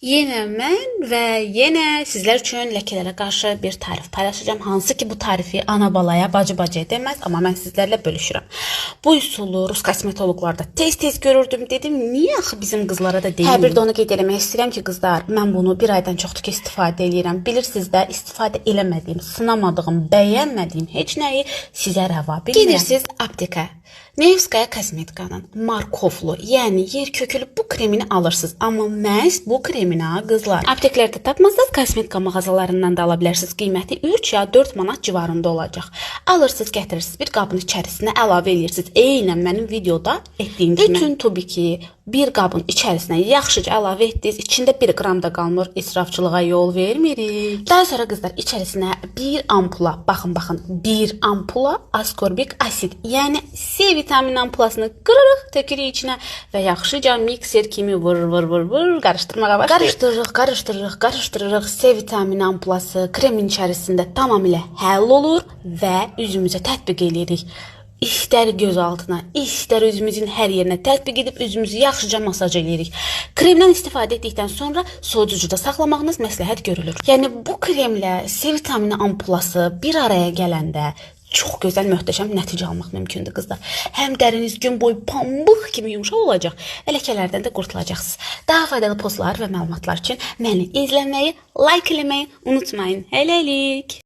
Yenə mən və yenə sizlər üçün ləkələrə qarşı bir tarif paylaşacağım. Hansı ki bu tarifi ana balaya, bacı-bacıya deməz, amma mən sizlərlə bölüşürəm. Bu üsulu rus kosmetoloqlarda tez-tez görürdüm. Dedim, niyə axı bizim qızlara da deyil? Hər bir də onu qeyd eləmək istəyirəm ki, qızlar, mən bunu bir aydan çoxdur ki istifadə edirəm. Bilirsiniz də, istifadə eləmədiyim, sınamadığım, bəyənmədiyim heç nəyi sizə rəva bilmirəm. Gedirsiniz aptekə. Nevskaya kosmetikanın markoflu, yəni yer kökülü bu kremini alırsınız. Amma məhz bu kremini qızlar apteklərdə tapmazsınız, kosmetika mağazalarından da ala bilərsiniz. Qiyməti 3 ya 4 manat civarında olacaq. Alırsınız, gətirirsiniz, bir qabın içərisinə əlavə edirsiniz. Eynən mənim videoda etdiyim kimi. Bütün tubiki bir qabın içərisinə yaxşıca əlavə etdiniz. İçində 1 qram da qalmır, israfçılığa yol vermirik. Daha sonra qızlar içərisinə bir ampula, baxın, bir ampula askorbik asid, yəni C vitamin ampulasını qırırıq, tökürük içinə və yaxşıca mikser kimi vır qarışdırmağa başlayırıq. Qarışdırırıq. C vitamin ampulası kremin içərisində tamamilə həll olur və üzümüzə tətbiq edirik. İstər göz altına, istər üzümüzün hər yerinə tətbiq edib üzümüzü yaxşıca masaj edirik. Kremdən istifadə etdikdən sonra soyuducuda saxlamağınız məsləhət görülür. Yəni bu kremlə C vitamini ampulası bir araya gələndə çox gözəl, möhtəşəm nəticə almaq mümkündür qızlar. Həm dəriniz gün boyu pambıq kimi yumşaq olacaq, ləkələrdən də qurtulacaqsınız. Daha faydalı postlar və məlumatlar üçün məni izləməyi, like eləməyi unutmayın. Hələlik.